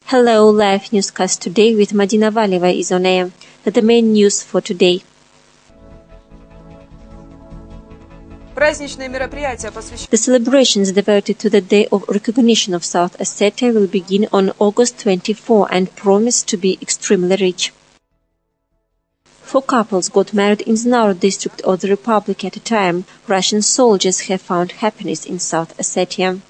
Hello, live newscast today with Madina Valeva is on air. The main news for today. The celebrations devoted to the Day of Recognition of South Ossetia will begin on August 24 and promise to be extremely rich. 4 couples got married in Znaro district of the Republic at a time. Russian soldiers have found happiness in South Ossetia.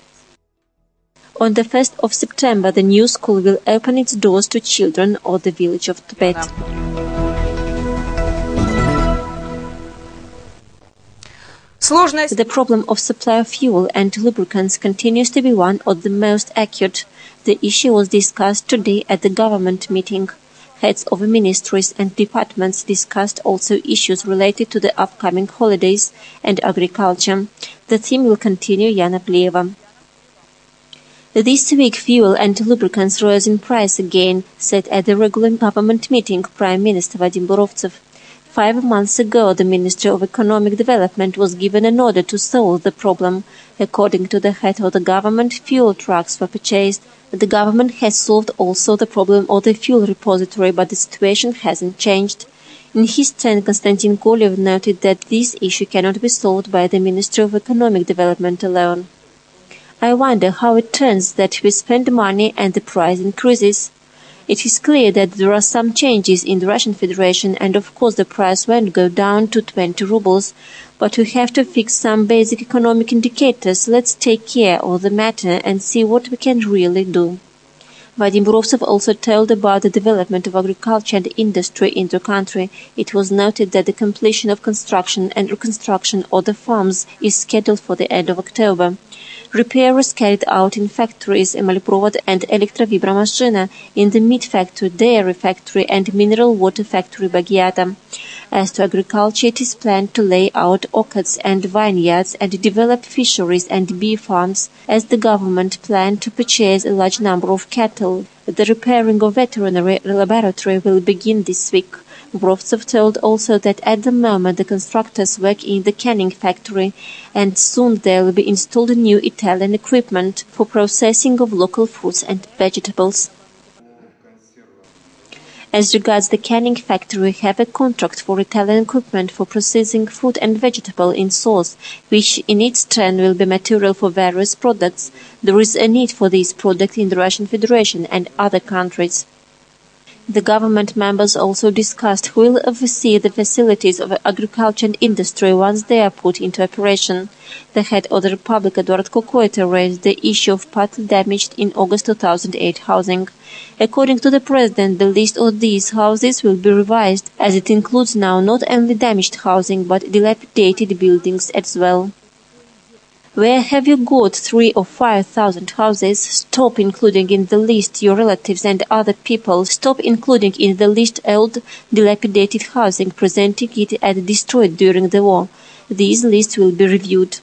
On the 1st of September, the new school will open its doors to children of the village of Tibet. The problem of supply of fuel and lubricants continues to be one of the most acute. The issue was discussed today at the government meeting. Heads of ministries and departments discussed also issues related to the upcoming holidays and agriculture. The theme will continue, Yana Plieva. This week, fuel and lubricants rose in price again, said at the regular government meeting Prime Minister Vadim Burovtsev. 5 months ago, the Ministry of Economic Development was given an order to solve the problem. According to the head of the government, fuel trucks were purchased. The government has solved also the problem of the fuel repository, but the situation hasn't changed. In his turn, Konstantin Kolev noted that this issue cannot be solved by the Ministry of Economic Development alone. I wonder how it turns that we spend money and the price increases. It is clear that there are some changes in the Russian Federation and of course the price won't go down to 20 rubles. But we have to fix some basic economic indicators. Let's take care of the matter and see what we can really do. Vadim Burovtsev also told about the development of agriculture and industry in the country. It was noted that the completion of construction and reconstruction of the farms is scheduled for the end of October. Repairs carried out in factories Emalprovod and Elektrovibra in the meat factory, dairy factory and mineral water factory Bagiata. As to agriculture, it is planned to lay out orchards and vineyards and develop fisheries and bee farms, as the government planned to purchase a large number of cattle. The repairing of veterinary laboratory will begin this week. Burovtsev told also that at the moment the constructors work in the canning factory and soon there will be installed new Italian equipment for processing of local fruits and vegetables. As regards the canning factory, we have a contract for Italian equipment for processing fruit and vegetable in sauce, which in its turn will be material for various products. There is a need for these products in the Russian Federation and other countries. The government members also discussed who will oversee the facilities of agriculture and industry once they are put into operation. The head of the Republic, Eduard Kokoita, raised the issue of partly damaged in August 2008 housing. According to the president, the list of these houses will be revised, as it includes now not only damaged housing but dilapidated buildings as well. Where have you got 3,000 or 5,000 houses? Stop including in the list your relatives and other people. Stop including in the list old, dilapidated housing, presenting it as destroyed during the war. These lists will be reviewed.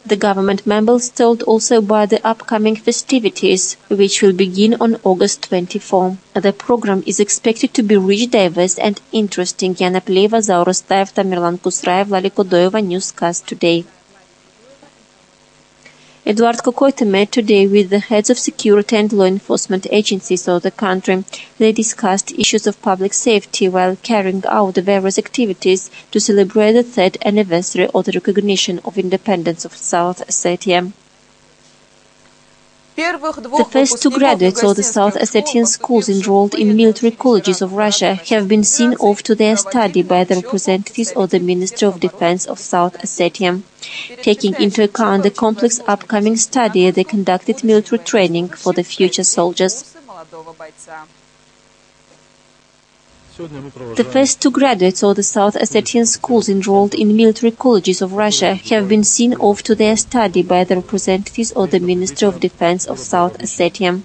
The government members told also about the upcoming festivities, which will begin on August 24. The program is expected to be rich, diverse and interesting. Yana Plieva, Zaurostaev, Tamerlan Kusraev, Lali Kodoeva, Newscast Today. Eduard Kokoita met today with the heads of security and law enforcement agencies of the country. They discussed issues of public safety while carrying out various activities to celebrate the 3rd anniversary of the recognition of independence of South Ossetia. The first 2 graduates of the South Ossetian schools enrolled in military colleges of Russia have been seen off to their study by the representatives of the Ministry of Defense of South Ossetia. Taking into account the complex upcoming study, they conducted military training for the future soldiers. The first 2 graduates of the South Ossetian schools enrolled in military colleges of Russia have been seen off to their study by the representatives of the Ministry of Defense of South Ossetia.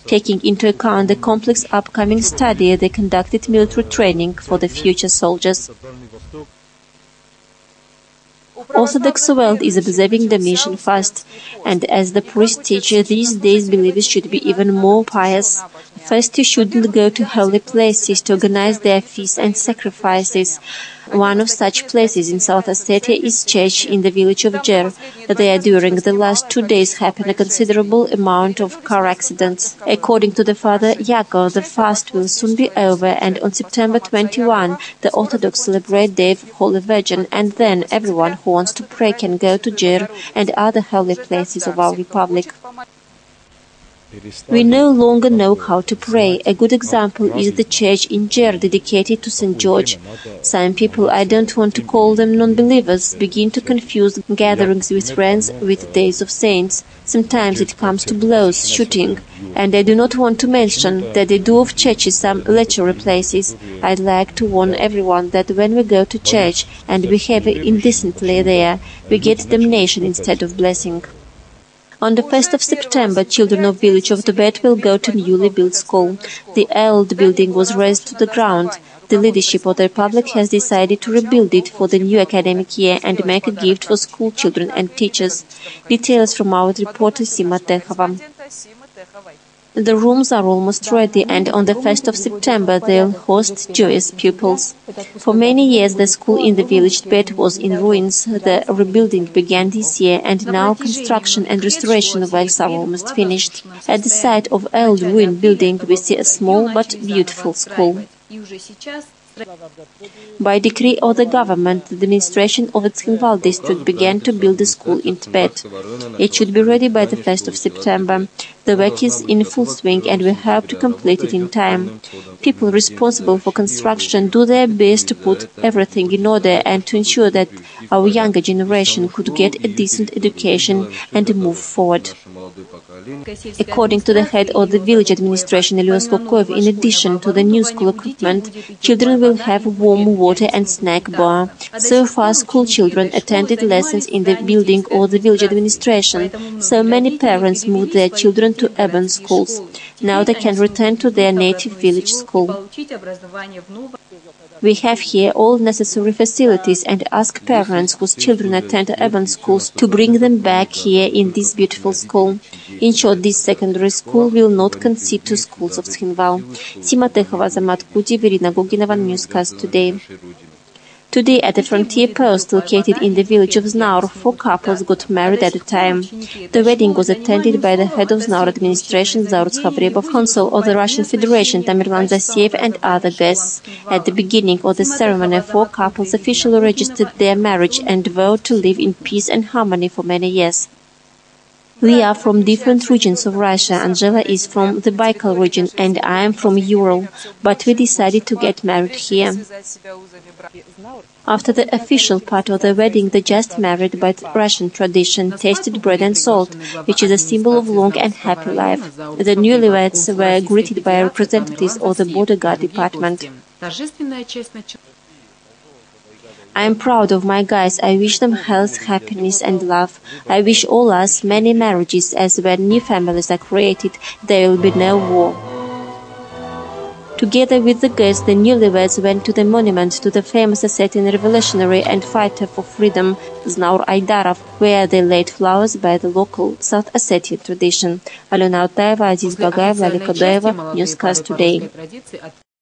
Taking into account the complex upcoming study, they conducted military training for the future soldiers. Orthodox world is observing the mission fast, and as the priest teacher these days believers should be even more pious. First, you shouldn't go to holy places to organize their feasts and sacrifices. One of such places in South Ossetia is church in the village of Jer. There, during the last 2 days, happened a considerable amount of car accidents. According to the Father Yaakov, the fast will soon be over, and on September 21, the Orthodox celebrate Day of Holy Virgin, and then everyone who wants to pray can go to Jer and other holy places of our Republic. We no longer know how to pray. A good example is the church in Jer dedicated to St. George. Some people, I don't want to call them non-believers, begin to confuse gatherings with friends with days of saints. Sometimes it comes to blows, shooting. And I do not want to mention that they do of churches some lechery places. I'd like to warn everyone that when we go to church and behave indecently there, we get damnation instead of blessing. On the 1st of September, children of village of Tibet will go to newly built school. The old building was razed to the ground. The leadership of the Republic has decided to rebuild it for the new academic year and make a gift for school children and teachers. Details from our reporter Sima Tekhova. The rooms are almost ready, and on the 1st of September they'll host joyous pupils. For many years the school in the village Tibet was in ruins. The rebuilding began this year, and now construction and restoration works are almost finished. At the site of old ruined building we see a small but beautiful school. By decree of the government, the administration of the Tskhinval district began to build a school in Tibet. It should be ready by the 1st of September. The work is in full swing and we hope to complete it in time. People responsible for construction do their best to put everything in order and to ensure that our younger generation could get a decent education and move forward. According to the head of the village administration, Elios Kokoev, in addition to the new school equipment, children will have warm water and snack bar. So far, school children attended lessons in the building of the village administration, so many parents moved their children to urban schools. Now they can return to their native village school. We have here all necessary facilities and ask parents whose children attend urban schools to bring them back here in this beautiful school. In short, this secondary school will not concede to schools of Tskhinval. Sima Tekhova, Zamat Kuti, Verina Guginova, Newscast Today. Today, at the frontier post located in the village of Znaur, 4 couples got married at a time. The wedding was attended by the head of Znaur administration, Zaur Tshavrebov, consul of the Russian Federation, Tamerlan Zasiev, and other guests. At the beginning of the ceremony, 4 couples officially registered their marriage and vowed to live in peace and harmony for many years. We are from different regions of Russia. Angela is from the Baikal region and I am from Ural, but we decided to get married here. After the official part of the wedding, the just married by Russian tradition tasted bread and salt, which is a symbol of long and happy life. The newlyweds were greeted by representatives of the border guard department. I am proud of my guys. I wish them health, happiness and love. I wish all us many marriages, as when new families are created, there will be no war. Together with the guests, the newlyweds went to the monument to the famous Ossetian revolutionary and fighter for freedom, Znaur Aydarov, where they laid flowers by the local South Ossetian tradition. Alena Altaeva, Aziz Bagaev, Lali Kodoeva, Newscast Today.